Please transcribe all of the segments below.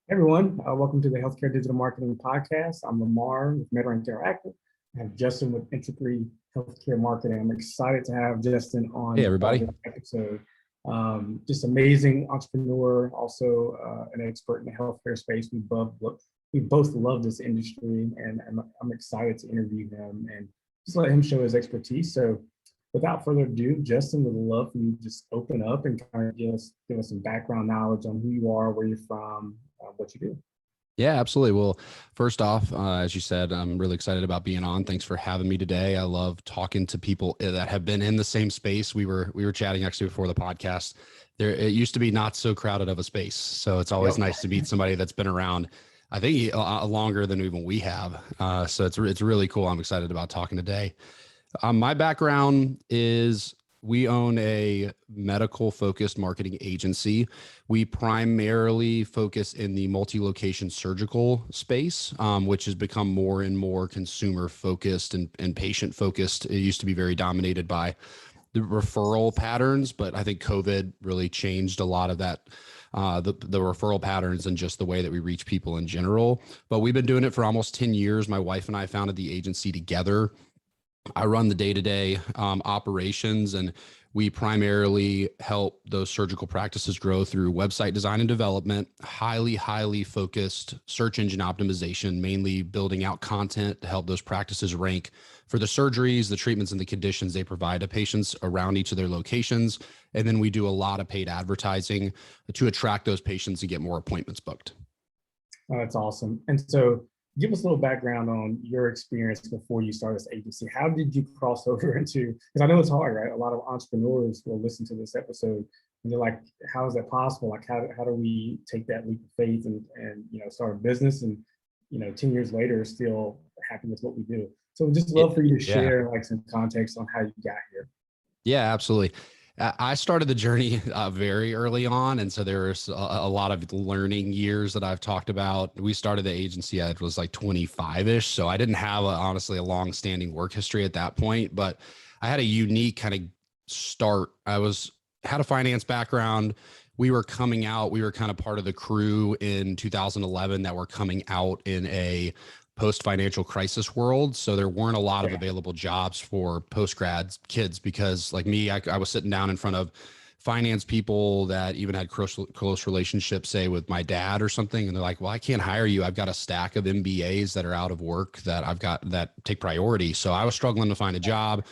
Everyone, welcome to the Healthcare Digital Marketing Podcast. I'm Lamar with Meta Interactive. I have Justin with Intrepy Healthcare Marketing. I'm excited to have Justin on Hey, everybody. this episode. Just amazing entrepreneur, also an expert in the healthcare space. We both love this industry, and I'm excited to interview him and just let him show his expertise. So, without further ado, Justin, would love for you to just open up and kind of give us some background knowledge on who you are, where you're from, what you do. Yeah, absolutely. Well, first off, as you said, I'm really excited about being on. Thanks for having me today. I love talking to people that have been in the same space. We were chatting actually before the podcast. It used to be not so crowded of a space, so it's always nice to meet somebody that's been around. I think longer than even we have. So it's really cool. I'm excited about talking today. My background is we own a medical focused marketing agency. We primarily focus in the multi-location surgical space, which has become more and more consumer focused and patient focused. It used to be very dominated by the referral patterns, but I think COVID really changed a lot of that, the referral patterns and just the way that we reach people in general. But we've been doing it for almost 10 years. My wife and I founded the agency together. I run the day-to-day operations, and we primarily help those surgical practices grow through website design and development, highly focused search engine optimization, mainly building out content to help those practices rank for the surgeries, the treatments, and the conditions they provide to patients around each of their locations. And then we do a lot of paid advertising to attract those patients and get more appointments booked. Oh, that's awesome. And so give us a little background on your experience before you started this agency. How did you cross over into, because I know it's hard, right? A lot of entrepreneurs will listen to this episode and they're like, how is that possible? Like, how do we take that leap of faith and start a business and, 10 years later, still happy with what we do. So we'd just love for you to share like some context on how you got here. Yeah, absolutely. I started the journey very early on. And so there's a lot of learning years that I've talked about. We started the agency, I was like 25-ish. So I didn't have honestly a long-standing work history at that point, but I had a unique kind of start. Had a finance background. We were coming out, we were kind of part of the crew in 2011 that were coming out in a post-financial crisis world. So there weren't a lot of available jobs for post-grad kids because like me, I was sitting down in front of finance people that even had close relationships, say with my dad or something. And they're like, well, I can't hire you. I've got a stack of MBAs that are out of work that I've got that take priority. So I was struggling to find a job.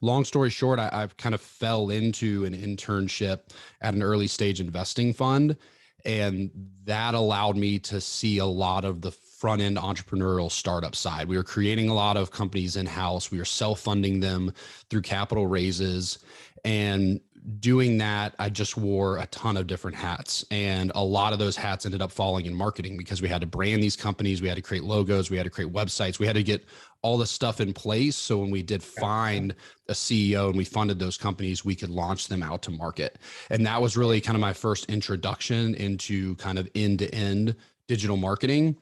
Long story short, I've kind of fell into an internship at an early stage investing fund. And that allowed me to see a lot of the front end entrepreneurial startup side. We were creating a lot of companies in-house. We were self-funding them through capital raises. And doing that, I just wore a ton of different hats. And a lot of those hats ended up falling in marketing because we had to brand these companies. We had to create logos. We had to create websites. We had to get all the stuff in place. So when we did find a CEO and we funded those companies, we could launch them out to market. And that was really kind of my first introduction into kind of end-to-end digital marketing.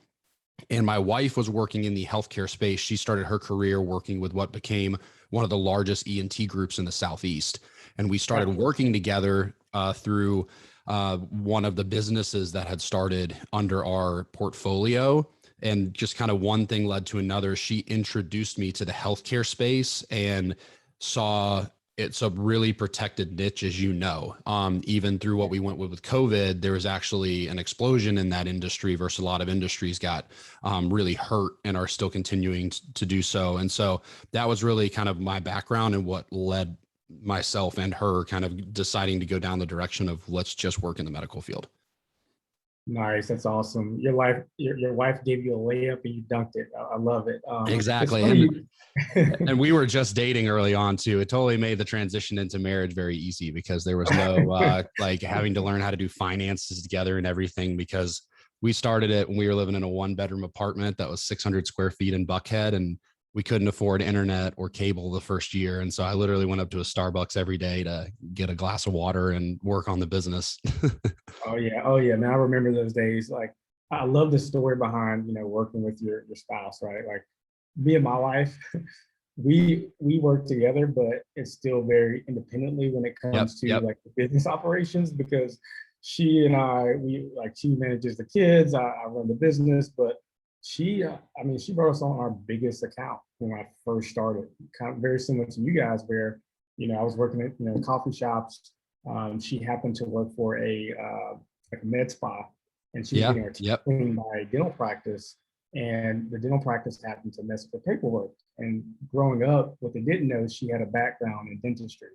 And my wife was working in the healthcare space. She started her career working with what became one of the largest ENT groups in the Southeast. And we started working together through one of the businesses that had started under our portfolio. And just kind of one thing led to another. She introduced me to the healthcare space and saw it's a really protected niche, as you know. Even through what we went with COVID, there was actually an explosion in that industry versus a lot of industries got really hurt and are still continuing to do so. And so that was really kind of my background and what led myself and her kind of deciding to go down the direction of let's just work in the medical field. Nice, that's awesome. Your wife gave you a layup and you dunked it. I love it. Exactly. And we were just dating early on too. It totally made the transition into marriage very easy because there was no like having to learn how to do finances together and everything, because we started it when we were living in a 1-bedroom apartment that was 600 square feet in Buckhead, and we couldn't afford internet or cable the first year. And so I literally went up to a Starbucks every day to get a glass of water and work on the business. Oh yeah. Man, I remember those days. Like, I love the story behind, working with your spouse, right? Like me and my wife, we work together, but it's still very independently when it comes to like the business operations, because she and she manages the kids. I run the business, but she brought us on our biggest account when I first started, kind of very similar to you guys, where, I was working at, coffee shops. She happened to work for like a med spa, and she was Yeah. getting her teeth Yep. cleaned by a dental practice, and the dental practice happened to mess with the paperwork. And growing up, what they didn't know is she had a background in dentistry.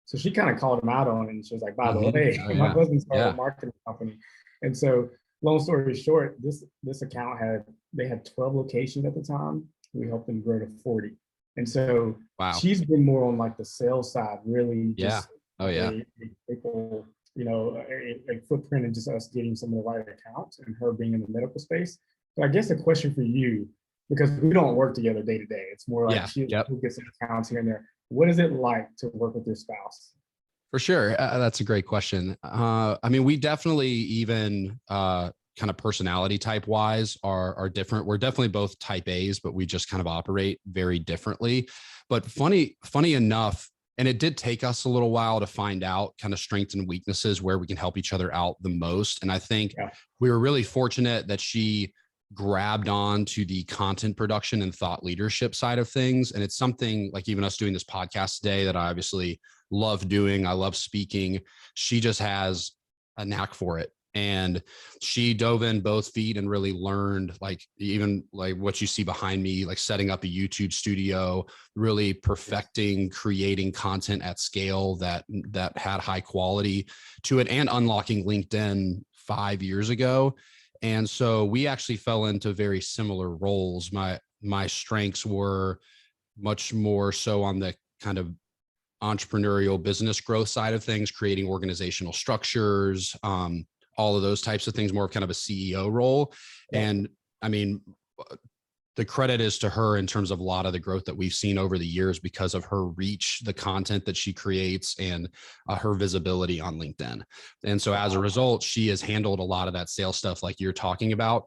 So she kind of called him out on it, and she was like, by the way, Oh, my yeah. husband started a Yeah. marketing company. And so long story short, this account had 12 locations at the time. We helped them grow to 40. And so Wow. she's been more on like the sales side, really Yeah. just Oh, yeah. a people, a footprint and just us getting some of the right accounts and her being in the medical space. But I guess a question for you, because we don't work together day to day. It's more like Yeah. Yep. who gets some accounts here and there. What is it like to work with your spouse? For sure. That's a great question. I mean, we definitely even kind of personality type wise are different. We're definitely both type A's, but we just kind of operate very differently. But funny enough, and it did take us a little while to find out kind of strengths and weaknesses where we can help each other out the most. And I think we were really fortunate that she grabbed on to the content production and thought leadership side of things. And it's something like even us doing this podcast today that I obviously love doing. I love speaking. She just has a knack for it. And she dove in both feet and really learned, like even like what you see behind me, like setting up a YouTube studio, really perfecting, creating content at scale that had high quality to it, and unlocking LinkedIn 5 years ago. And so we actually fell into very similar roles. My strengths were much more so on the kind of entrepreneurial business growth side of things, creating organizational structures, all of those types of things, more of kind of a CEO role. And I mean, the credit is to her in terms of a lot of the growth that we've seen over the years because of her reach, the content that she creates, and her visibility on LinkedIn. And so as a result, she has handled a lot of that sales stuff like you're talking about.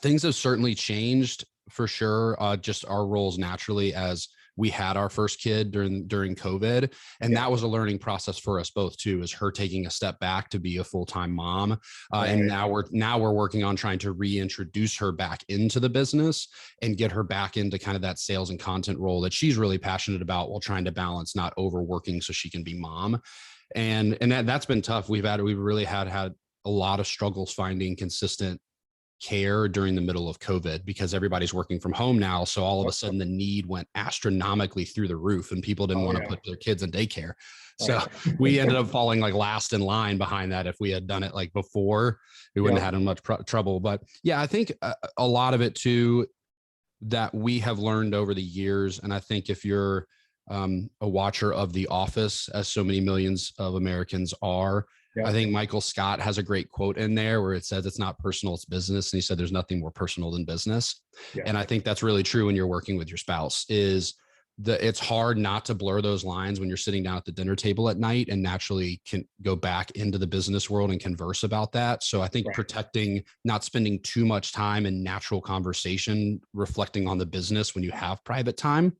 Things have certainly changed for sure. Just our roles naturally as we had our first kid during COVID. And that was a learning process for us both too, is her taking a step back to be a full-time mom. And now we're working on trying to reintroduce her back into the business and get her back into kind of that sales and content role that she's really passionate about, while trying to balance not overworking so she can be mom. And that's been tough. We've really had a lot of struggles finding consistent care during the middle of COVID because everybody's working from home now. So all of a sudden the need went astronomically through the roof and people didn't want to put their kids in daycare. So we ended up falling like last in line behind that. If we had done it like before, we wouldn't have had much trouble. But yeah, I think a lot of it too, that we have learned over the years. And I think if you're a watcher of The Office, as so many millions of Americans are, I think Michael Scott has a great quote in there where it says it's not personal, it's business. And he said, there's nothing more personal than business. And I think that's really true when you're working with your spouse. It's hard not to blur those lines when you're sitting down at the dinner table at night and naturally can go back into the business world and converse about that. So I think protecting, not spending too much time in natural conversation, reflecting on the business when you have private time.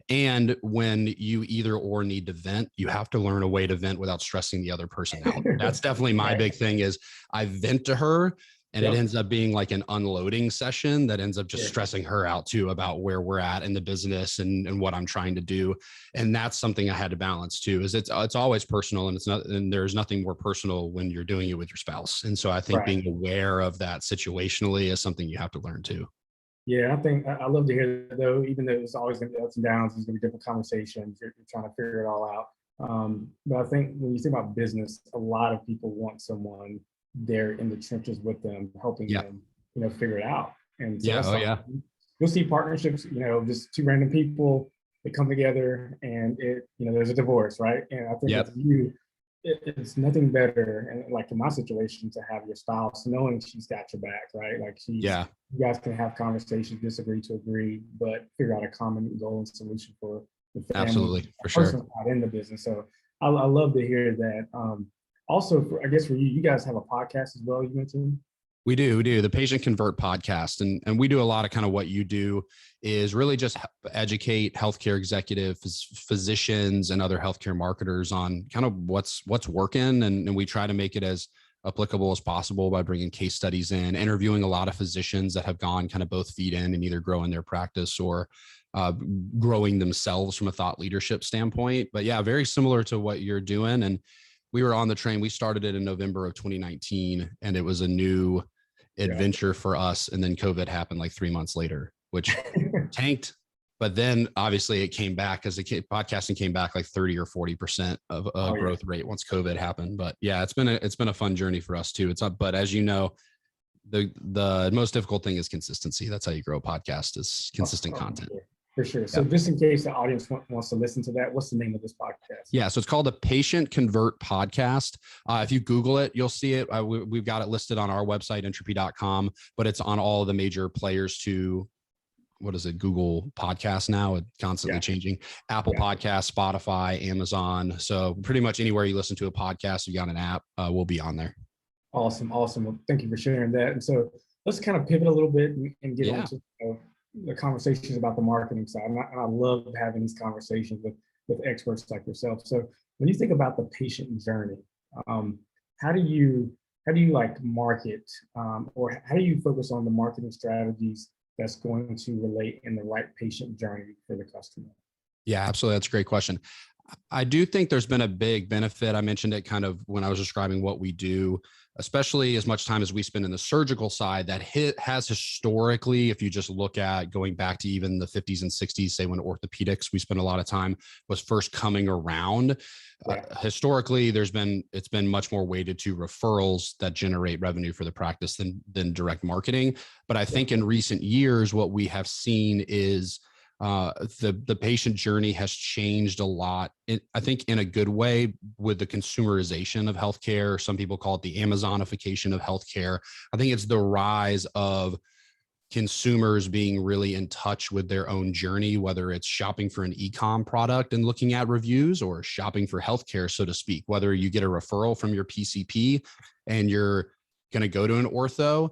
And when you either or need to vent, you have to learn a way to vent without stressing the other person out. That's definitely my big thing is I vent to her and it ends up being like an unloading session that ends up just stressing her out too about where we're at in the business and what I'm trying to do. And that's something I had to balance too, is it's always personal and there's nothing more personal when you're doing it with your spouse. And so I think being aware of that situationally is something you have to learn too. Yeah, I think I love to hear that, though, even though it's always going to be ups and downs, there's going to be different conversations. You're trying to figure it all out. But I think when you think about business, a lot of people want someone there in the trenches with them, helping them, figure it out. And so you'll see partnerships, just two random people, they come together and there's a divorce, right? And I think it's nothing better, and like in my situation, to have your spouse knowing she's got your back, right? Like you guys can have conversations, disagree to agree, but figure out a common goal and solution for the family. Absolutely, for sure. Not in the business. So I love to hear that. Also, I guess for you guys have a podcast as well, you mentioned? We do the Patient Convert podcast. And we do a lot of kind of what you do is really just educate healthcare executives, physicians, and other healthcare marketers on kind of what's working. And we try to make it as applicable as possible by bringing case studies in, interviewing a lot of physicians that have gone kind of both feet in and either growing their practice or growing themselves from a thought leadership standpoint. But yeah, very similar to what you're doing. And we were on the train. We started it in November of 2019, and it was a new adventure for us. And then COVID happened like 3 months later, which tanked. But then obviously it came back as podcasting came back like 30 or 40% of growth rate once COVID happened. But yeah, it's been a fun journey for us too. But as you know, the most difficult thing is consistency. That's how you grow a podcast, is consistent content. For sure. So just in case the audience wants to listen to that, what's the name of this podcast? Yeah, so it's called the Patient Convert Podcast. If you Google it, you'll see it. We've got it listed on our website, intrepy.com, but it's on all of the major players too. What is it? Google Podcasts now, it's constantly changing. Apple Podcasts, Spotify, Amazon. So pretty much anywhere you listen to a podcast, you got an app, we'll be on there. Awesome. Well, thank you for sharing that. And so let's kind of pivot a little bit and get into the conversations about the marketing side. And I love having these conversations with experts like yourself. So when you think about the patient journey, how do you like market, or how do you focus on the marketing strategies that's going to relate in the right patient journey for the customer? Yeah, absolutely. That's a great question. I do think there's been a big benefit. I mentioned it kind of when I was describing what we do, especially as much time as we spend in the surgical side, that has historically, if you just look at going back to even the 50s and 60s, say when orthopedics, we spent a lot of time, was first coming around. Historically, it's been much more weighted to referrals that generate revenue for the practice than direct marketing. But I think in recent years, what we have seen is the patient journey has changed a lot. I think in a good way with the consumerization of healthcare. Some people call it the Amazonification of healthcare. I think it's the rise of consumers being really in touch with their own journey, whether it's shopping for an e-com product and looking at reviews, or shopping for healthcare, so to speak. Whether you get a referral from your PCP and you're going to go to an ortho,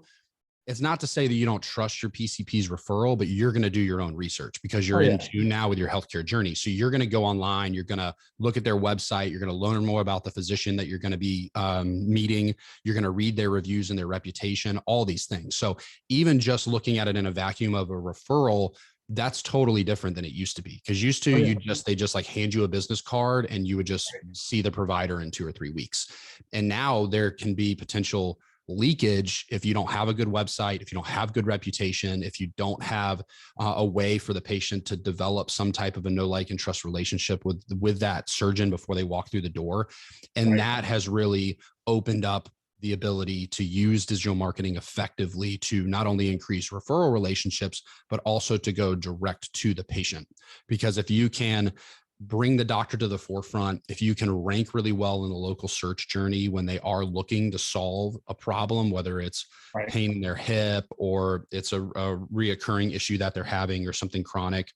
it's not to say that you don't trust your PCP's referral, but you're going to do your own research because you're in tune now with your healthcare journey. So you're going to go online, you're going to look at their website, you're going to learn more about the physician that you're going to be meeting, you're going to read their reviews and their reputation, all these things. So even just looking at it in a vacuum of a referral, that's totally different than it used to be. Because used to they just like hand you a business card and you would just see the provider in 2 or 3 weeks. And now there can be potential leakage if you don't have a good website, if you don't have good reputation, if you don't have a way for the patient to develop some type of a know, like, and trust relationship with that surgeon before they walk through the door. And that has really opened up the ability to use digital marketing effectively to not only increase referral relationships, but also to go direct to the patient. Because if you can bring the doctor to the forefront, if you can rank really well in the local search journey when they are looking to solve a problem, whether it's pain in their hip or it's a reoccurring issue that they're having or something chronic,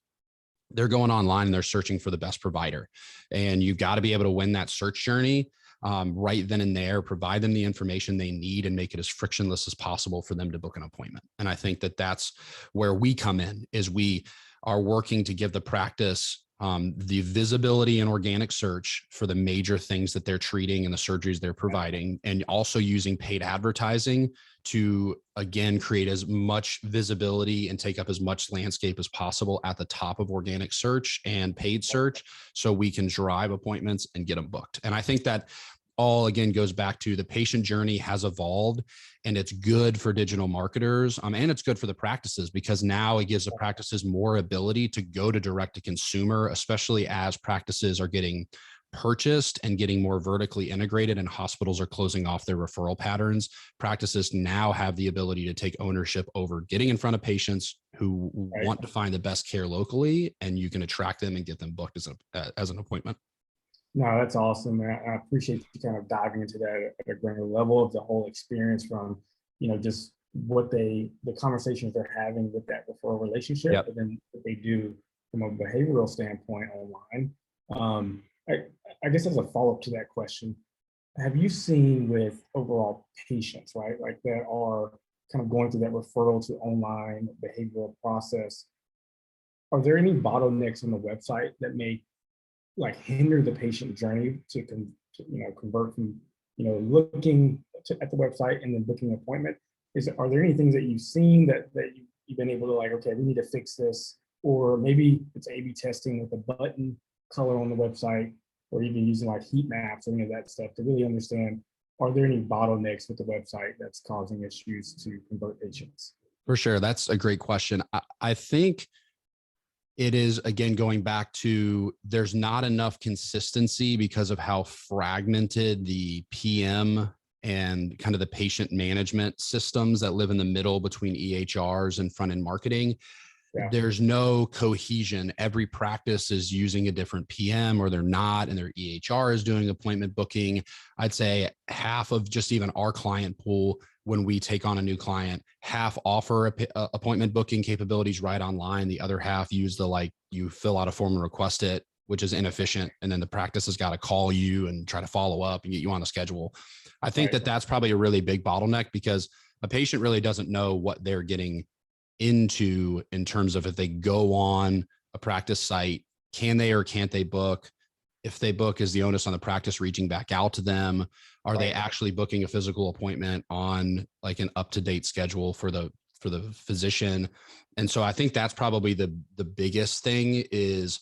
they're going online and they're searching for the best provider. And you've got to be able to win that search journey right then and there, provide them the information they need and make it as frictionless as possible for them to book an appointment. And I think that that's where we come in, is we are working to give the practice the visibility in organic search for the major things that they're treating and the surgeries they're providing, and also using paid advertising to, again, create as much visibility and take up as much landscape as possible at the top of organic search and paid search, so we can drive appointments and get them booked. And I think that all, again, goes back to the patient journey has evolved, and it's good for digital marketers, and it's good for the practices, because now it gives the practices more ability to go to direct to consumer, especially as practices are getting purchased and getting more vertically integrated and hospitals are closing off their referral patterns. Practices now have the ability to take ownership over getting in front of patients who want to find the best care locally, and you can attract them and get them booked as an appointment. No, that's awesome. I appreciate you kind of diving into that at a granular level of the whole experience, from, just the conversations they're having with that referral relationship, but then what they do from a behavioral standpoint online. I guess as a follow-up to that question, have you seen with overall patients, right, like that are kind of going through that referral to online behavioral process, are there any bottlenecks on the website that may hinder the patient journey to convert from looking at the website and then booking an appointment, are there any things that you've seen that you've been able to like, okay, we need to fix this, or maybe it's A/B testing with a button color on the website, or even using like heat maps or any of that stuff to really understand, are there any bottlenecks with the website that's causing issues to convert patients? For sure. That's a great question. I think it is, again, going back to there's not enough consistency because of how fragmented the PM and kind of the patient management systems that live in the middle between EHRs and front end marketing. Yeah. There's no cohesion. Every practice is using a different PM, or they're not, and their EHR is doing appointment booking. I'd say half of just even our client pool, when we take on a new client, half offer appointment booking capabilities right online. The other half use you fill out a form and request it, which is inefficient. And then the practice has got to call you and try to follow up and get you on the schedule. I think that that's probably a really big bottleneck, because a patient really doesn't know what they're getting into in terms of if they go on a practice site, can they or can't they book? If they book, is the onus on the practice reaching back out to them? Are they actually booking a physical appointment on like an up-to-date schedule for the physician? And so I think that's probably the biggest thing, is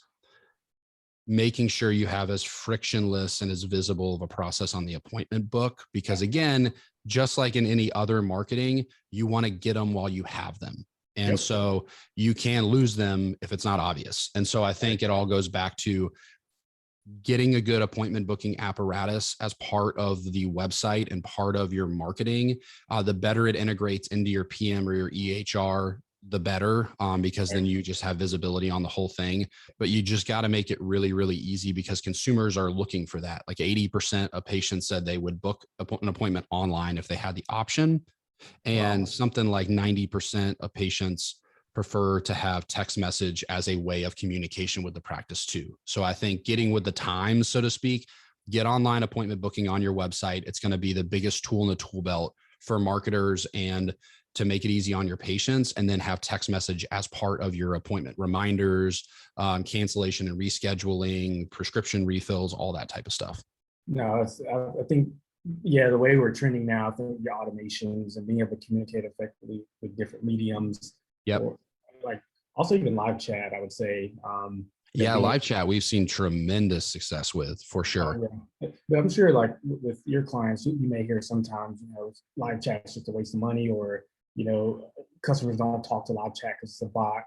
making sure you have as frictionless and as visible of a process on the appointment book, because again, just like in any other marketing, you want to get them while you have them. And so you can lose them if it's not obvious. And so I think it all goes back to getting a good appointment booking apparatus as part of the website and part of your marketing. The better it integrates into your PM or your EHR, the better, because then you just have visibility on the whole thing. But you just got to make it really, really easy, because consumers are looking for that. Like 80% of patients said they would book an appointment online if they had the option. And something like 90% of patients prefer to have text message as a way of communication with the practice too. So I think getting with the times, so to speak, get online appointment booking on your website. It's going to be the biggest tool in the tool belt for marketers, and to make it easy on your patients, and then have text message as part of your appointment reminders, cancellation and rescheduling, prescription refills, all that type of stuff. No, I think, yeah, the way we're trending now, I think your automations and being able to communicate effectively with different mediums. Yep. Or like also even live chat, I would say. Yeah, live chat we've seen tremendous success with, for sure. Yeah. But I'm sure like with your clients, you may hear sometimes, live chat is just a waste of money, or, customers don't talk to live chat because it's a bot.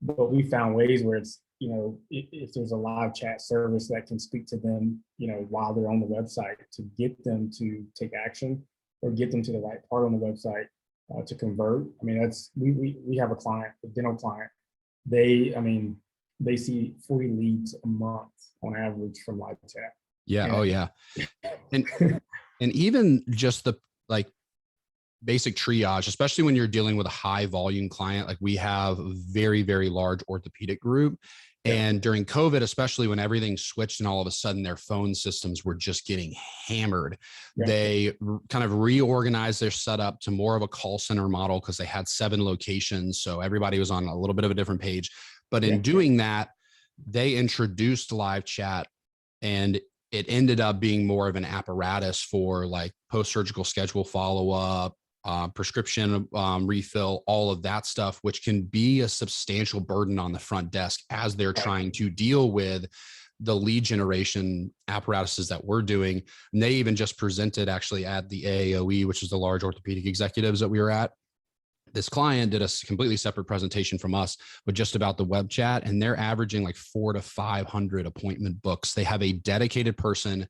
But we found ways where it's, if there's a live chat service that can speak to them, while they're on the website, to get them to take action or get them to the right part on the website to convert. I mean, we have a client, a dental client. They see 40 leads a month on average from live chat. Yeah. And, oh yeah. And even just the basic triage, especially when you're dealing with a high volume client. Like we have a very, very large orthopedic group. And during COVID, especially when everything switched and all of a sudden their phone systems were just getting hammered, they kind of reorganized their setup to more of a call center model, because they had 7 locations. So everybody was on a little bit of a different page. But in doing that, they introduced live chat, and it ended up being more of an apparatus for like post-surgical schedule follow-up, prescription refill, all of that stuff, which can be a substantial burden on the front desk as they're trying to deal with the lead generation apparatuses that we're doing. And they even just presented actually at the AAOE, which is the large orthopedic executives that we were at. This client did a completely separate presentation from us, but just about the web chat, and they're averaging like 400 to 500 appointment books. They have a dedicated person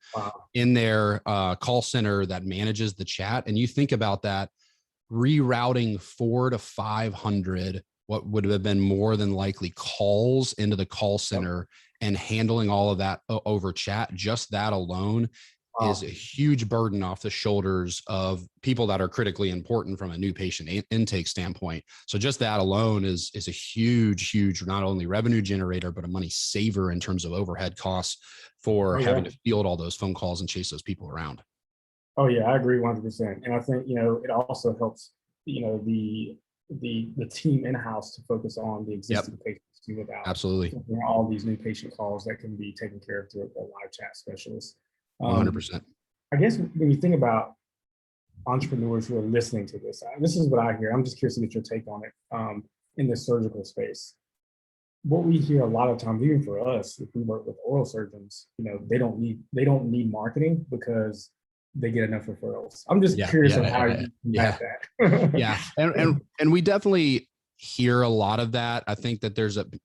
in their call center that manages the chat. And you think about that, rerouting 400 to 500, what would have been more than likely calls into the call center, and handling all of that over chat. Just that alone is a huge burden off the shoulders of people that are critically important from a new patient intake standpoint. So just that alone is a huge, not only revenue generator, but a money saver in terms of overhead costs for having to field all those phone calls and chase those people around. Oh yeah, I agree 100%. And I think, it also helps, the team in-house to focus on the existing patients without absolutely all these new patient calls that can be taken care of through a live chat specialist. 100%. I guess when you think about entrepreneurs who are listening to this, this is what I hear. I'm just curious to get your take on it in the surgical space. What we hear a lot of times, even for us, if we work with oral surgeons, they don't need marketing because they get enough referrals. I'm just curious of how you combat that. Yeah. And we definitely hear a lot of that. I think that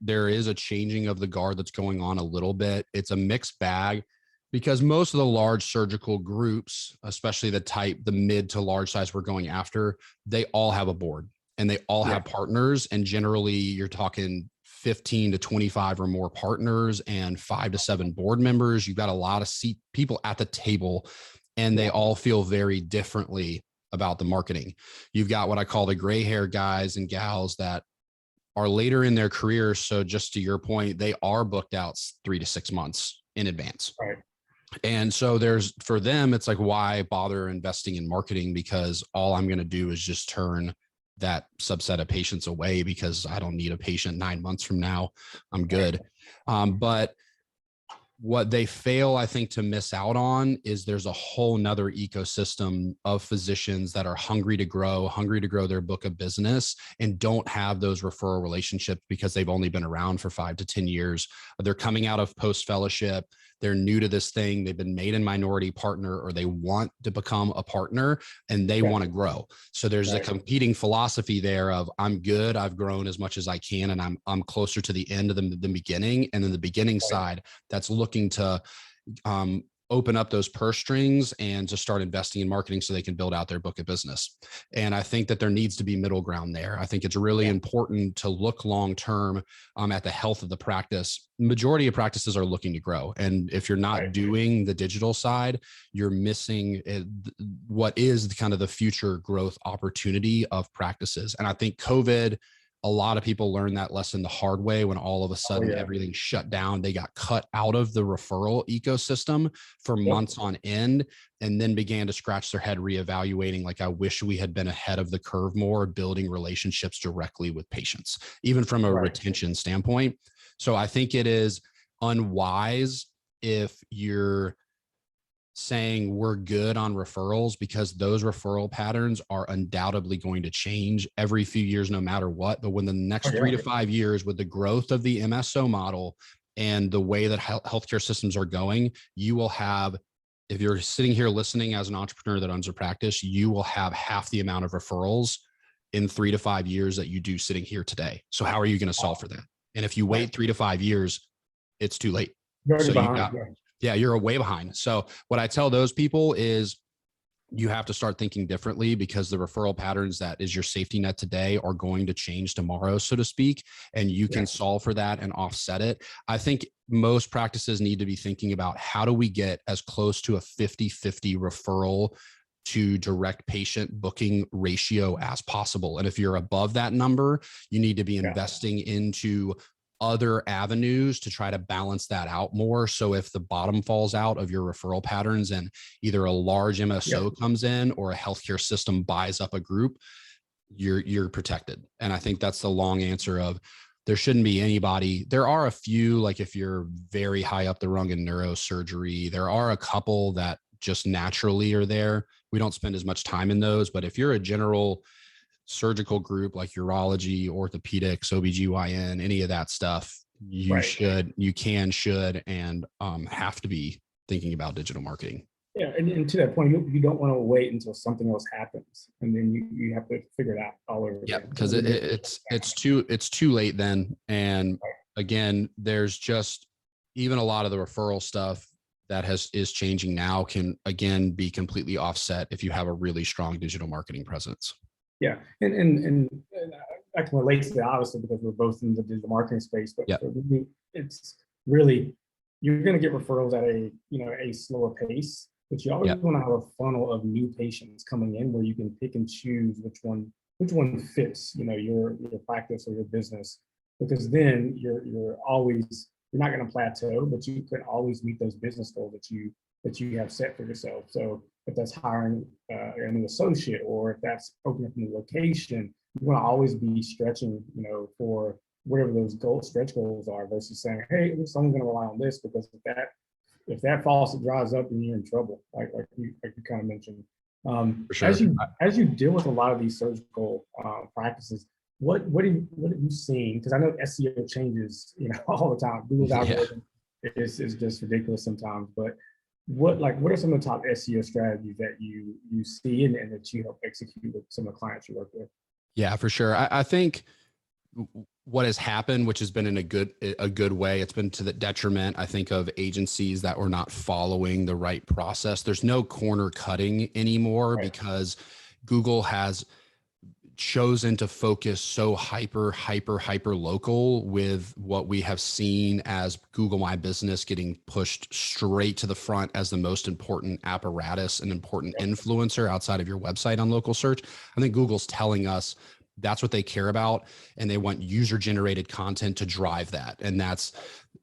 there is a changing of the guard that's going on a little bit. It's a mixed bag because most of the large surgical groups, especially the mid to large size we're going after, they all have a board and they all have partners. And generally you're talking 15 to 25 or more partners and 5 to 7 board members. You've got a lot of people at the table, and they all feel very differently about the marketing. You've got what I call the gray hair guys and gals that are later in their career. So just to your point, they are booked out 3 to 6 months in advance. Right. And so for them, it's like, why bother investing in marketing? Because all I'm going to do is just turn that subset of patients away because I don't need a patient 9 months from now. I'm good. But what they fail, I think, to miss out on is there's a whole nother ecosystem of physicians that are hungry to grow their book of business and don't have those referral relationships because they've only been around for 5 to 10 years. They're coming out of post-fellowship. They're new to this thing. They've been made a minority partner, or they want to become a partner and they want to grow. So there's a competing philosophy there of, I'm good, I've grown as much as I can, and I'm closer to the end of the beginning. And then the beginning side that's looking to open up those purse strings and to start investing in marketing so they can build out their book of business. And I think that there needs to be middle ground there. I think it's really important to look long-term at the health of the practice. Majority of practices are looking to grow. And if you're not doing the digital side, you're missing what is kind of the future growth opportunity of practices. And I think COVID, a lot of people learned that lesson the hard way when all of a sudden everything shut down. They got cut out of the referral ecosystem for months on end, and then began to scratch their head reevaluating, like, I wish we had been ahead of the curve more, building relationships directly with patients, even from a retention standpoint. So I think it is unwise if you're saying we're good on referrals, because those referral patterns are undoubtedly going to change every few years, no matter what. But when the next 3 to 5 years, with the growth of the MSO model and the way that healthcare systems are going, you will have, if you're sitting here listening as an entrepreneur that owns a practice, you will have half the amount of referrals in 3 to 5 years that you do sitting here today. So how are you going to solve for that? And if you wait 3 to 5 years, it's too late. So you're way behind. So what I tell those people is, you have to start thinking differently, because the referral patterns that is your safety net today are going to change tomorrow, so to speak, and you can solve for that and offset it. I think most practices need to be thinking about, how do we get as close to a 50-50 referral to direct patient booking ratio as possible. And if you're above that number, you need to be investing into other avenues to try to balance that out more. So if the bottom falls out of your referral patterns and either a large MSO comes in or a healthcare system buys up a group, you're protected. And I think that's the long answer of, there shouldn't be anybody. There are a few, like if you're very high up the rung in neurosurgery, there are a couple that just naturally are there. We don't spend as much time in those, but if you're a general surgical group like urology, orthopedics, OBGYN, any of that stuff, you should and have to be thinking about digital marketing. Yeah, and to that point, you don't want to wait until something else happens, and then you have to figure it out all over. Yeah, because it's too late then. And again, there's just, even a lot of the referral stuff that is changing now can again be completely offset if you have a really strong digital marketing presence. Yeah, and I can relate to that, obviously, because we're both in the digital marketing space. But for me, it's really, you're going to get referrals at a slower pace, but you always want to have a funnel of new patients coming in where you can pick and choose which one fits, your practice or your business, because then you're not going to plateau, but you can always meet those business goals that you have set for yourself. So if that's hiring a new associate, or if that's opening up a new location, you want to always be stretching, for whatever those stretch goals are, versus saying, hey, I'm only going to rely on this, because if that faucet dries up, then you're in trouble, like you kind of mentioned. For sure. As you deal with a lot of these surgical practices, what have you seen? Because I know SEO changes, all the time. Google's Yeah. algorithm is just ridiculous sometimes. But what are some of the top SEO strategies that you see and that you help execute with some of the clients you work with? Yeah, for sure. I think what has happened, which has been in a good way, it's been to the detriment, I think, of agencies that were not following the right process. There's no corner cutting anymore Right. because Google has chosen to focus so hyper local with what we have seen as Google My Business getting pushed straight to the front as the most important apparatus and important influencer outside of your website on local search. I think Google's telling us that's what they care about, and they want user generated content to drive that. And that's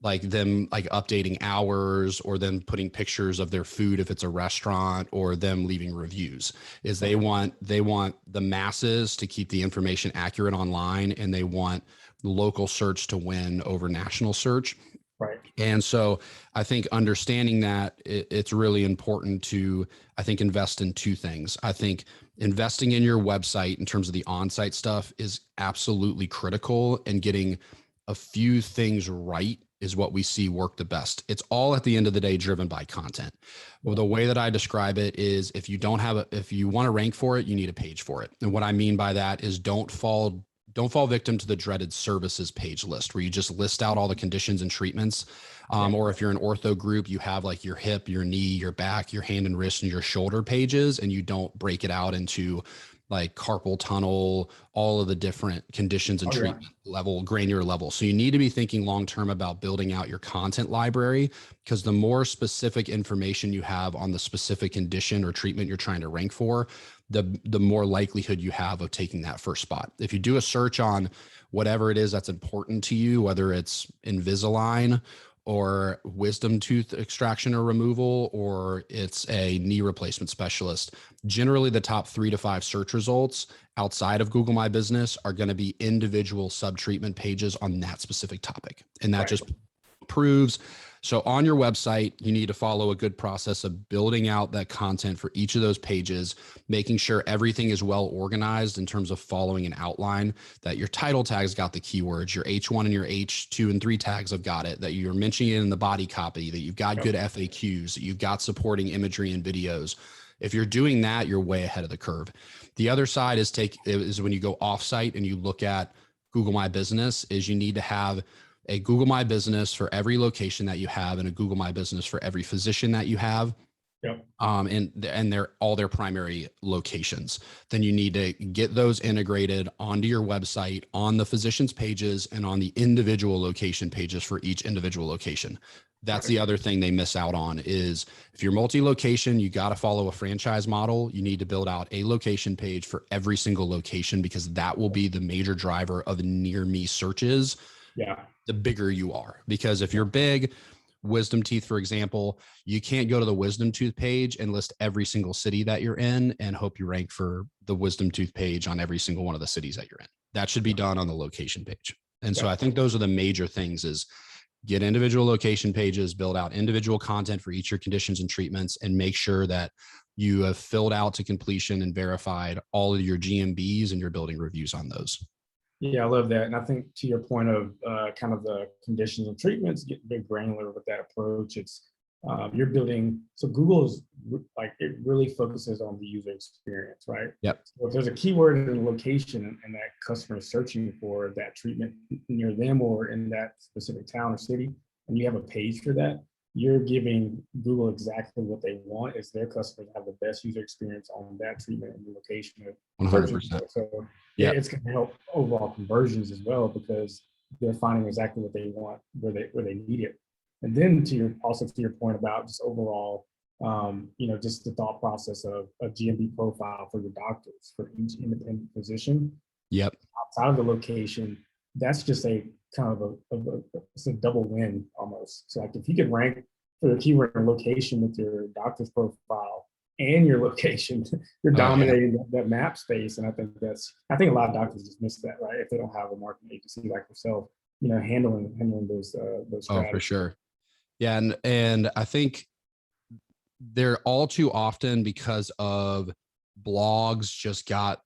like them like updating hours, or them putting pictures of their food if it's a restaurant, or them leaving reviews. Is they want the masses to keep the information accurate online, and they want local search to win over national search. Right. And so I think understanding that it's really important to, I think, invest in two things. I think investing in your website in terms of the on-site stuff is absolutely critical, and getting a few things right is what we see work the best. It's all at the end of the day driven by content. Well, the way that I describe it is, if you want to rank for it, you need a page for it. And what I mean by that is don't fall victim to the dreaded services page list, where you just list out all the conditions and treatments. Or if you're an ortho group, you have like your hip, your knee, your back, your hand and wrist, and your shoulder pages, and you don't break it out into like carpal tunnel, all of the different conditions and treatment level, granular level. So you need to be thinking long-term about building out your content library, because the more specific information you have on the specific condition or treatment you're trying to rank for, the more likelihood you have of taking that first spot. If you do a search on whatever it is that's important to you, whether it's Invisalign or wisdom tooth extraction or removal, or it's a knee replacement specialist, generally the top 3 to 5 search results outside of Google My Business are going to be individual sub-treatment pages on that specific topic. And that just proves. So on your website, you need to follow a good process of building out that content for each of those pages, making sure everything is well organized in terms of following an outline, that your title tags got the keywords, your H1 and your H2 and 3 tags have got it, that you're mentioning it in the body copy, that you've got good FAQs, that you've got supporting imagery and videos. If you're doing that, you're way ahead of the curve. The other side is when you go offsite and you look at Google My Business, is you need to have a Google My Business for every location that you have, and a Google My Business for every physician that you have. And they're all their primary locations. Then you need to get those integrated onto your website on the physician's pages and on the individual location pages for each individual location. That's the other thing they miss out on, is if you're multi-location, you got to follow a franchise model. You need to build out a location page for every single location, because that will be the major driver of near me searches. The bigger you are, because if you're big, wisdom teeth, for example, you can't go to the wisdom tooth page and list every single city that you're in and hope you rank for the wisdom tooth page on every single one of the cities that you're in. That should be done on the location page. And so I think those are the major things: is get individual location pages, build out individual content for each of your conditions and treatments, and make sure that you have filled out to completion and verified all of your GMBs, and you're building reviews on those. Yeah, I love that. And I think to your point of kind of the conditions and treatments, get big granular with that approach. It's you're building, so Google's like, it really focuses on the user experience, right? So if there's a keyword in a location and that customer is searching for that treatment near them or in that specific town or city, and you have a page for that, you're giving Google exactly what they want, is their customers have the best user experience on that treatment and the location. 100%. So it's going to help overall conversions as well, because they're finding exactly what they want where they need it. And then to your point about just overall, just the thought process of a GMB profile for your doctors, for each independent physician. Outside of the location, that's just a kind of it's a double win almost. So like if you could rank for the keyword and location with your doctor's profile and your location, you're dominating that map space. And I think a lot of doctors just miss that, right? If they don't have a marketing agency like yourself, handling those strategies. Oh, for sure. Yeah. And I think they're all too often, because of blogs just got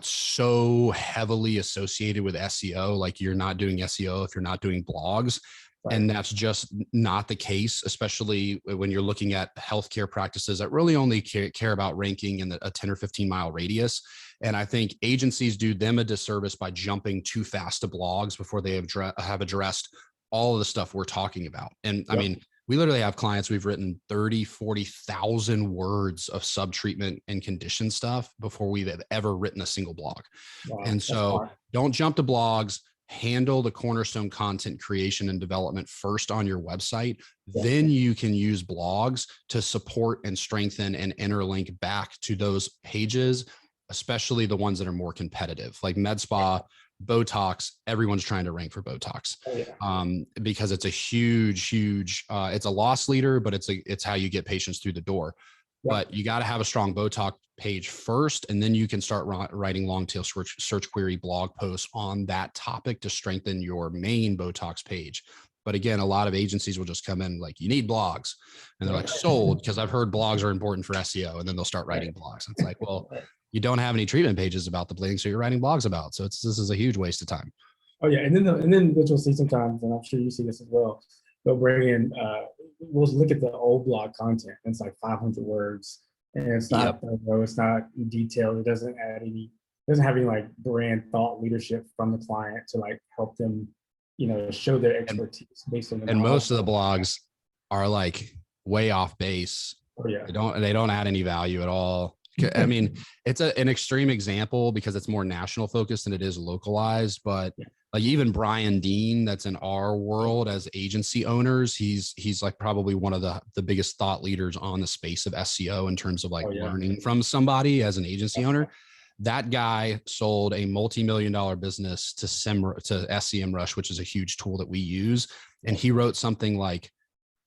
so heavily associated with SEO. Like, you're not doing SEO if you're not doing blogs. Right. And that's just not the case, especially when you're looking at healthcare practices that really only care about ranking in a 10 or 15 mile radius. And I think agencies do them a disservice by jumping too fast to blogs before they have addressed all of the stuff we're talking about. And I mean, we literally have clients, we've written 30, 40,000 words of subtreatment and condition stuff before we've ever written a single blog. Wow, and so don't jump to blogs. Handle the cornerstone content creation and development first on your website. Then you can use blogs to support and strengthen and interlink back to those pages, especially the ones that are more competitive, like med spa, Botox. Everyone's trying to rank for Botox because it's a huge, it's a loss leader, but it's how you get patients through the door. But you got to have a strong Botox page first, and then you can start writing long tail search query blog posts on that topic to strengthen your main Botox page. But again, a lot of agencies will just come in like, you need blogs, and they're like, sold, because I've heard blogs are important for SEO, and then they'll start writing blogs. It's like, well, you don't have any treatment pages about the bleeding, so you're writing blogs about. So this is a huge waste of time. Oh yeah, and then what you'll see sometimes, and I'm sure you see this as well, they'll bring in, we'll look at the old blog content, and it's like 500 words, and it's not thorough, it's not detailed, it doesn't have any like brand thought leadership from the client to like help them, show their expertise based on the and most of the blogs are like way off base. They don't add any value at all. I mean, it's an extreme example because it's more national focused than it is localized, but like even Brian Dean, that's in our world as agency owners, he's like probably one of the biggest thought leaders on the space of SEO in terms of like learning from somebody as an agency owner. That guy sold a multi-million-dollar business to SEMrush, which is a huge tool that we use. And he wrote something like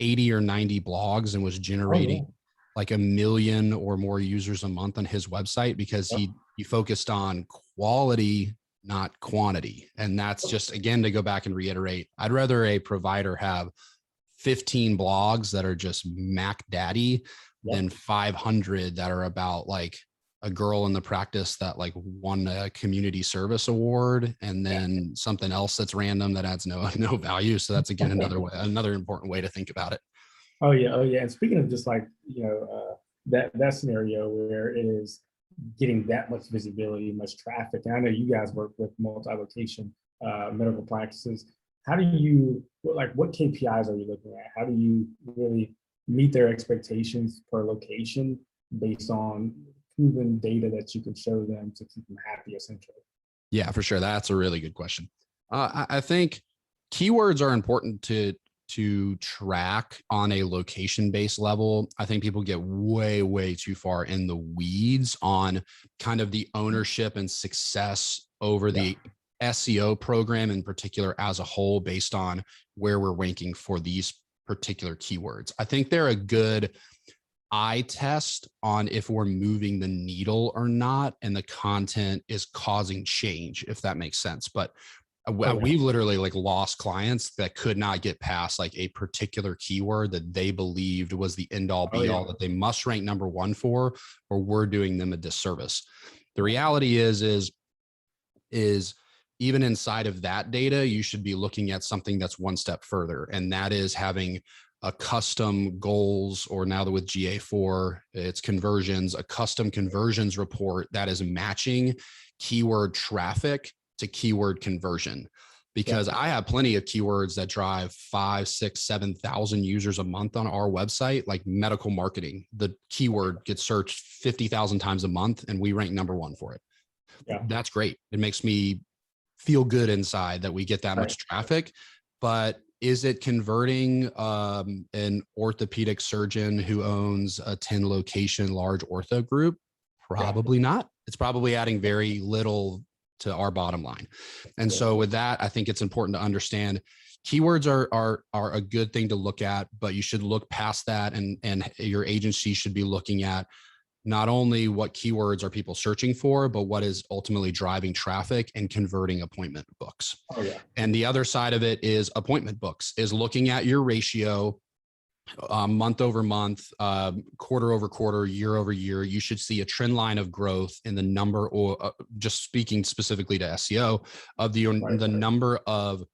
80 or 90 blogs and was generating like 1 million or more users a month on his website because he focused on quality, not quantity. And that's just, again, to go back and reiterate, I'd rather a provider have 15 blogs that are just Mac Daddy than 500 that are about like a girl in the practice that like won a community service award and then something else that's random that adds no value. So that's, again, another important way to think about it. Oh yeah. And speaking of just like, that scenario where it is getting that much visibility, much traffic, and I know you guys work with multi-location medical practices. How do you, what KPIs are you looking at? How do you really meet their expectations per location based on proven data that you can show them to keep them happy, essentially? Yeah, for sure. That's a really good question. I think keywords are important to track on a location-based level. I think people get way too far in the weeds on kind of the ownership and success over the SEO program in particular as a whole based on where we're ranking for these particular keywords. I think they're a good eye test on if we're moving the needle or not, and the content is causing change, if that makes sense. But we've literally like lost clients that could not get past like a particular keyword that they believed was the end all be all that they must rank number one for, or we're doing them a disservice. The reality is even inside of that data, you should be looking at something that's one step further. And that is having a custom goals, or now that with GA4, it's conversions, a custom conversions report that is matching keyword traffic to keyword conversion. Because I have plenty of keywords that drive 5, 6, 7,000 users a month on our website, like medical marketing. The keyword gets searched 50,000 times a month and we rank number one for it. That's great. It makes me feel good inside that we get that much traffic. But is it converting an orthopedic surgeon who owns a 10 location large ortho group? Probably not. It's probably adding very little to our bottom line. And so with that, I think it's important to understand keywords are a good thing to look at, but you should look past that, and your agency should be looking at not only what keywords are people searching for, but what is ultimately driving traffic and converting appointment books. And the other side of it is appointment books, is looking at your ratio month over month, quarter over quarter, year over year, you should see a trend line of growth in the number, or just speaking specifically to SEO, of the number of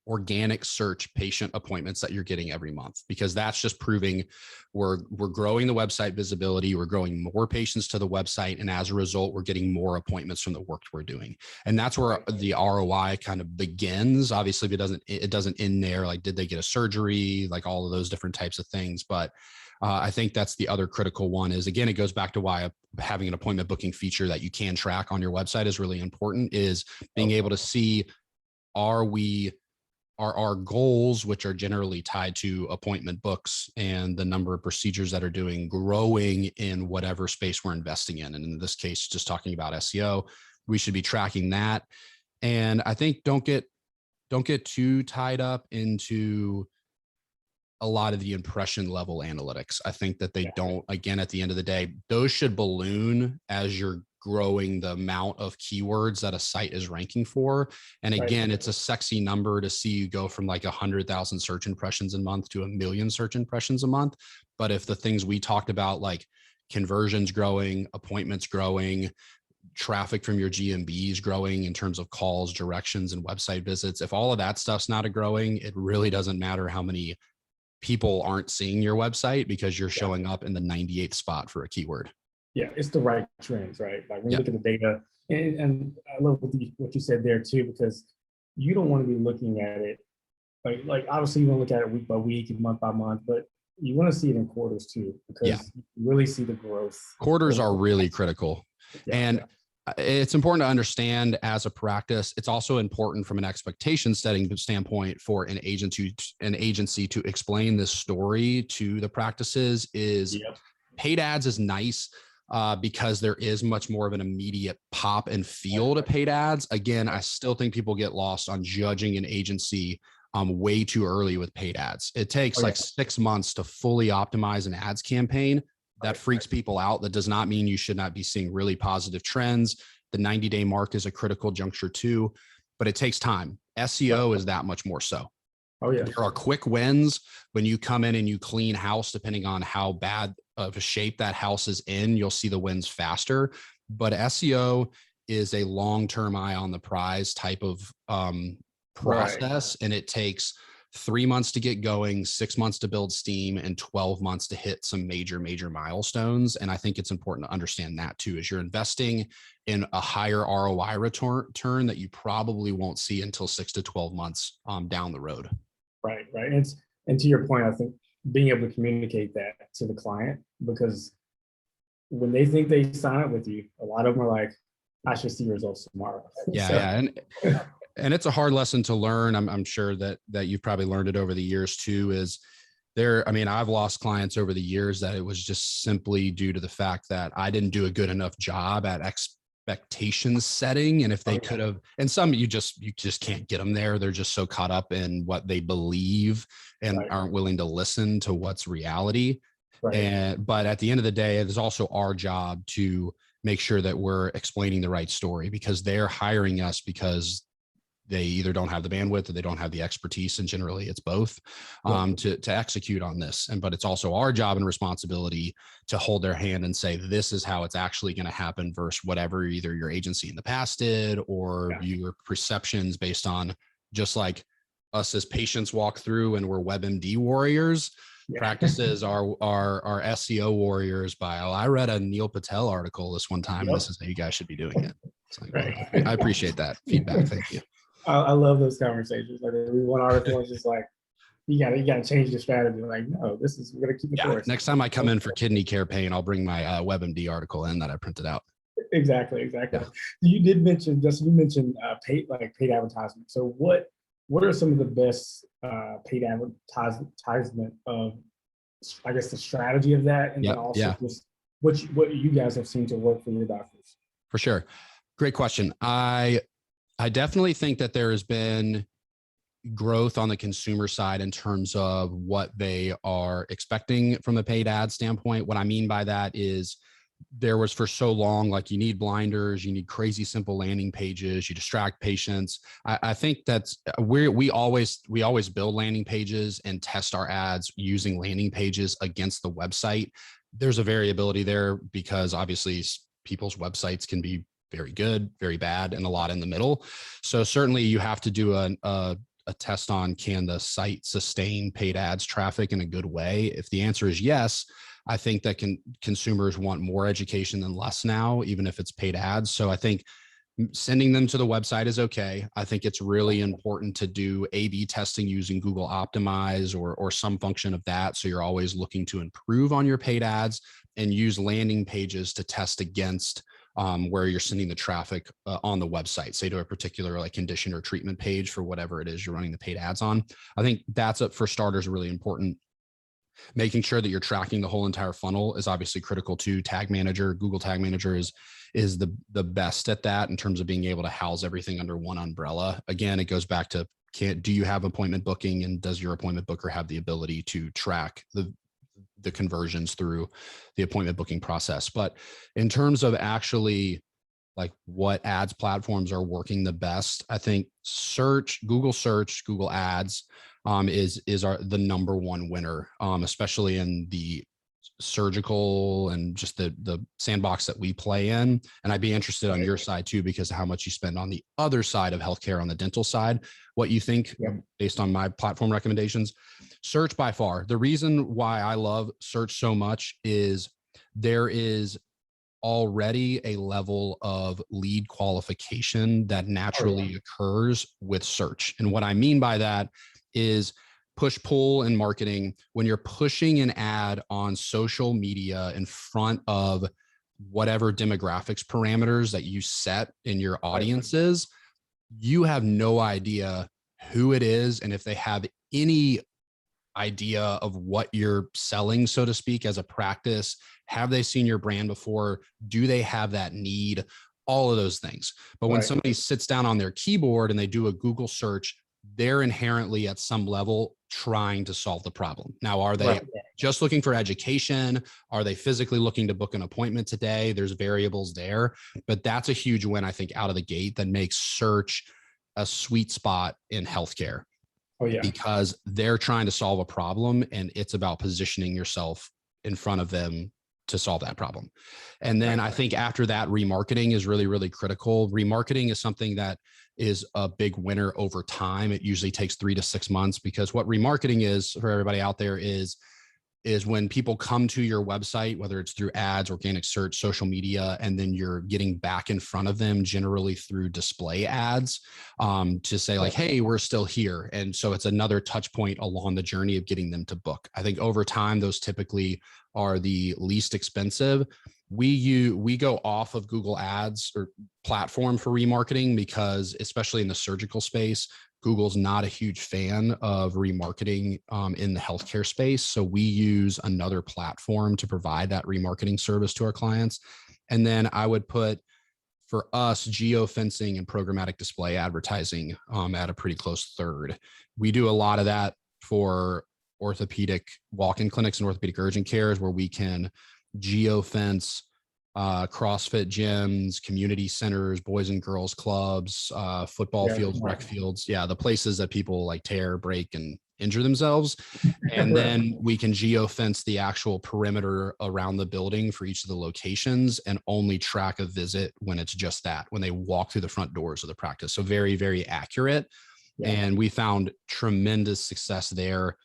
organic search patient appointments that you're getting every month, because that's just proving we're growing the website visibility, we're growing more patients to the website, and as a result, we're getting more appointments from the work we're doing. And that's where the ROI kind of begins. Obviously, it doesn't end there. Like, did they get a surgery? Like all of those different types of things. But I think that's the other critical one is, again, it goes back to why having an appointment booking feature that you can track on your website is really important, is being able to see, are our goals, which are generally tied to appointment books and the number of procedures that are doing, growing in whatever space we're investing in. And in this case, just talking about SEO, we should be tracking that. And I think don't get too tied up into a lot of the impression level analytics. I think that they don't, again, at the end of the day, those should balloon as you're growing the amount of keywords that a site is ranking for. And again, it's a sexy number to see you go from like 100,000 search impressions a month to 1 million search impressions a month. But if the things we talked about, like conversions growing, appointments growing, traffic from your GMBs growing in terms of calls, directions, and website visits, if all of that stuff's not growing, it really doesn't matter how many people aren't seeing your website, because you're showing up in the 98th spot for a keyword. Yeah, it's the right trends, right? Like when you look at the data, and I love what you said there too, because you don't want to be looking at it like obviously you want to look at it week by week and month by month, but you want to see it in quarters too, because you really see the growth. Quarters are really critical. And it's important to understand as a practice. It's also important from an expectation setting standpoint for an agency to explain this story to the practices. Is paid ads is nice because there is much more of an immediate pop and feel to paid ads. Again, I still think people get lost on judging an agency way too early with paid ads. It takes like 6 months to fully optimize an ads campaign. That freaks people out. That does not mean you should not be seeing really positive trends. The 90-day mark is a critical juncture too, but it takes time. SEO is that much more so. There are quick wins when you come in and you clean house, depending on how bad of a shape that house is in, you'll see the wins faster. But SEO is a long-term eye on the prize type of process. And it takes 3 months to get going, 6 months to build steam, and 12 months to hit some major milestones. And I think it's important to understand that too, as you're investing in a higher ROI return that you probably won't see until 6 to 12 months down the road. Right. And to your point, I think being able to communicate that to the client, because when they think they sign up with you, a lot of them are like, I should see results tomorrow. And it's a hard lesson to learn. I'm sure that you've probably learned it over the years too, is there, I mean, I've lost clients over the years that it was just simply due to the fact that I didn't do a good enough job at expectations setting. And if they could have, and some, you just can't get them there. They're just so caught up in what they believe and aren't willing to listen to what's reality. But at the end of the day, it is also our job to make sure that we're explaining the right story, because they're hiring us because they either don't have the bandwidth or they don't have the expertise, and generally it's both, to execute on this. But it's also our job and responsibility to hold their hand and say, this is how it's actually going to happen, versus whatever either your agency in the past did or your perceptions based on, just like us as patients walk through and we're WebMD warriors. Practices are SEO warriors by, I read a Neil Patel article this one time, and this is how you guys should be doing it. It's like, I appreciate that feedback. Thank you. I love those conversations. Like, one article is just like, you gotta change the strategy. Like, no, we're gonna keep it course. Next time I come in for kidney care pain, I'll bring my WebMD article in that I printed out. Exactly. You did mention, Justin, you mentioned paid advertisement. So what are some of the best paid advertisement of, I guess, the strategy of that, and then also just what you guys have seen to work for your doctors? For sure. Great question. I definitely think that there has been growth on the consumer side in terms of what they are expecting from a paid ad standpoint. What I mean by that is there was for so long, like you need blinders, you need crazy simple landing pages, you distract patients. I think that's we always build landing pages and test our ads using landing pages against the website. There's a variability there because obviously people's websites can be very good, very bad, and a lot in the middle. So certainly you have to do a test on, can the site sustain paid ads traffic in a good way? If the answer is yes, I think that consumers want more education than less now, even if it's paid ads. So I think sending them to the website is okay. I think it's really important to do A/B testing using Google Optimize or some function of that. So you're always looking to improve on your paid ads, and use landing pages to test against where you're sending the traffic on the website, say to a particular like condition or treatment page for whatever it is you're running the paid ads on. I think that's for starters really important. Making sure that you're tracking the whole entire funnel is obviously critical too. Tag Manager, Google Tag Manager is the best at that in terms of being able to house everything under one umbrella. Again, it goes back to, do you have appointment booking, and does your appointment booker have the ability to track the conversions through the appointment booking process? But in terms of actually like what ads platforms are working the best, I think Google Search, Google Ads is the number one winner, especially in the surgical and just the sandbox that we play in. And I'd be interested on your side too, because of how much you spend on the other side of healthcare, on the dental side, what you think based on my platform recommendations. Search by far. The reason why I love search so much is there is already a level of lead qualification that naturally occurs with search. And what I mean by that is push-pull in marketing. When you're pushing an ad on social media in front of whatever demographics parameters that you set in your audiences, you have no idea who it is and if they have any idea of what you're selling, so to speak, as a practice. Have they seen your brand before? Do they have that need? All of those things. But when somebody sits down on their keyboard and they do a Google search, they're inherently at some level trying to solve the problem. Now, are they just looking for education? Are they physically looking to book an appointment today? There's variables there, but that's a huge win, I think, out of the gate that makes search a sweet spot in healthcare. Because they're trying to solve a problem, and it's about positioning yourself in front of them to solve that problem. And then I think after that, remarketing is really, really critical. Remarketing is something that is a big winner over time. It usually takes 3 to 6 months, because what remarketing is, for everybody out there, is when people come to your website, whether it's through ads, organic search, social media, and then you're getting back in front of them, generally through display ads, to say like, hey, we're still here. And so it's another touch point along the journey of getting them to book. I think over time, those typically are the least expensive. We go off of Google Ads or platform for remarketing because, especially in the surgical space, Google's not a huge fan of remarketing in the healthcare space. So we use another platform to provide that remarketing service to our clients. And then I would put, for us, geofencing and programmatic display advertising at a pretty close third. We do a lot of that for orthopedic walk-in clinics and orthopedic urgent cares, where we can geofence CrossFit gyms, community centers, boys and girls clubs, football fields, rec fields. Yeah, the places that people like tear, break, and injure themselves. And then we can geofence the actual perimeter around the building for each of the locations, and only track a visit when it's just that, when they walk through the front doors of the practice. So very, very accurate. And we found tremendous success there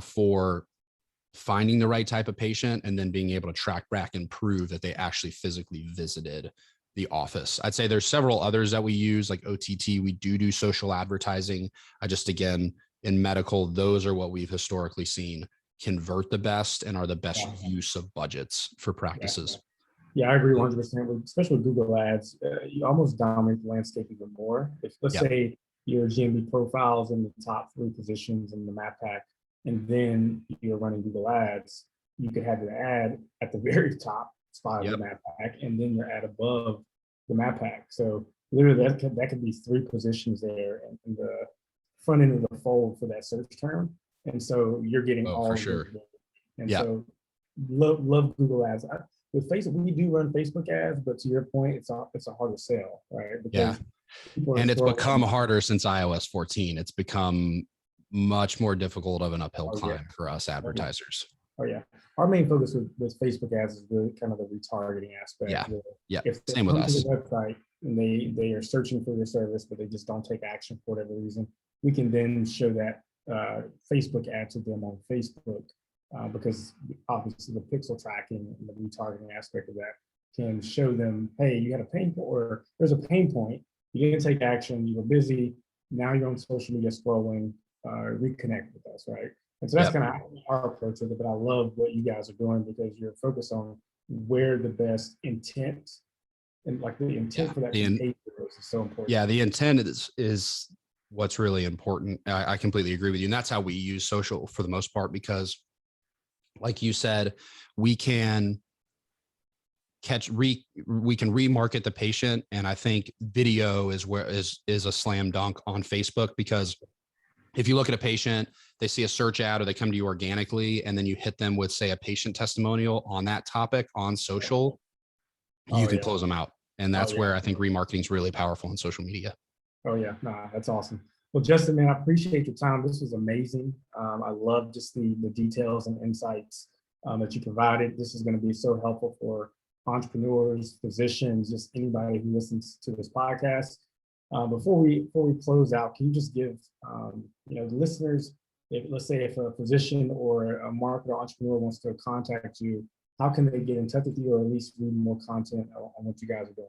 for finding the right type of patient, and then being able to track back and prove that they actually physically visited the office. I'd say there's several others that we use, like OTT. We do social advertising. Again, in medical, those are what we've historically seen convert the best and are the best use of budgets for practices. Yeah, I agree 100%. Especially with Google Ads, you almost dominate the landscape even more. If let's say your GMB profiles in the top 3 positions in the map pack, and then you're running Google Ads, you could have your ad at the very top spot of the map pack, and then your ad above the map pack. So literally that could be 3 positions there in the front end of the fold for that search term. And so you're getting all for sure. And so love Google Ads. with Facebook, we do run Facebook ads, but to your point, it's a harder sell, right? Yeah. Because people are And it's become scrolling. harder since iOS 14. It's become much more difficult of an uphill Oh yeah, climb for us oh yeah, advertisers. oh yeah. Our main focus with Facebook ads is the kind of the retargeting aspect. Yeah. Where Yeah. if they Same with come to the us. website and they are searching for your service, but they just don't take action for whatever reason, we can then show that Facebook ad to them on Facebook, because obviously the pixel tracking and the retargeting aspect of that can show them, hey, you had a pain point, or there's a pain point, you didn't take action, you were busy, now you're on social media scrolling, reconnect with us, right? And so that's Yep. kind of our approach with it. But I love what you guys are doing because you're focused on where the best intent and like the intent Yeah. for that behavior is so important. Yeah. The intent is what's really important. I completely agree with you. And that's how we use social for the most part, because like you said, we can we can remarket the patient. And I think video is a slam dunk on Facebook, because if you look at a patient, they see a search ad or they come to you organically, and then you hit them with, say, a patient testimonial on that topic on social, you can close them out. And that's where I think remarketing is really powerful on social media. Oh yeah, nah, that's awesome. Well, Justin, man, I appreciate your time. This was amazing. I love just the details and insights that you provided. This is going to be so helpful for entrepreneurs, physicians, just anybody who listens to this podcast. Before we close out, can you just give the listeners, let's say if a physician or a marketer entrepreneur wants to contact you, how can they get in touch with you, or at least read more content on what you guys are doing?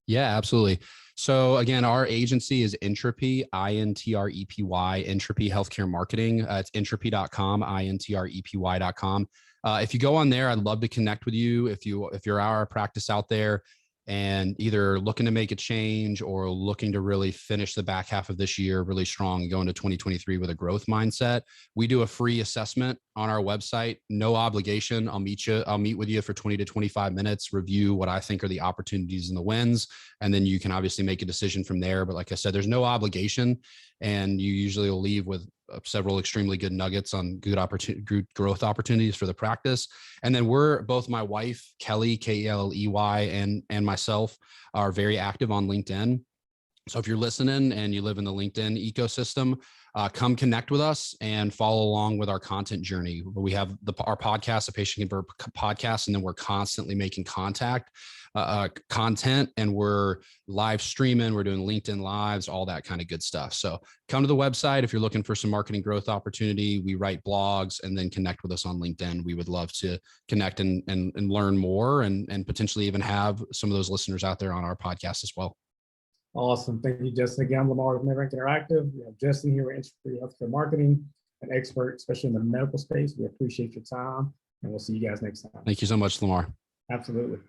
Yeah, absolutely. So again, our agency is Intrepy, Intrepy, Intrepy Healthcare Marketing. It's intrepy.com, Intrepy.com. If you go on there, I'd love to connect with you. If you're our practice out there and either looking to make a change or looking to really finish the back half of this year really strong and go into 2023 with a growth mindset, we do a free assessment on our website. No obligation. I'll meet with you for 20 to 25 minutes, review what I think are the opportunities and the wins. And then you can obviously make a decision from there. But like I said, there's no obligation, and you usually will leave with several extremely good nuggets on good growth opportunities for the practice. And then both my wife, Kelley, Kelley, and myself are very active on LinkedIn. So if you're listening and you live in the LinkedIn ecosystem, come connect with us and follow along with our content journey. We have our podcast, the Patient Convert podcast, and then we're constantly making content, and we're live streaming. We're doing LinkedIn lives, all that kind of good stuff. So come to the website if you're looking for some marketing growth opportunity. We write blogs, and then connect with us on LinkedIn. We would love to connect and learn more, and potentially even have some of those listeners out there on our podcast as well. Awesome. Thank you, Justin. Again, I'm Lamar with MedRank Interactive. We have Justin here with Intrepy Healthcare Marketing, an expert, especially in the medical space. We appreciate your time, and we'll see you guys next time. Thank you so much, Lamar. Absolutely.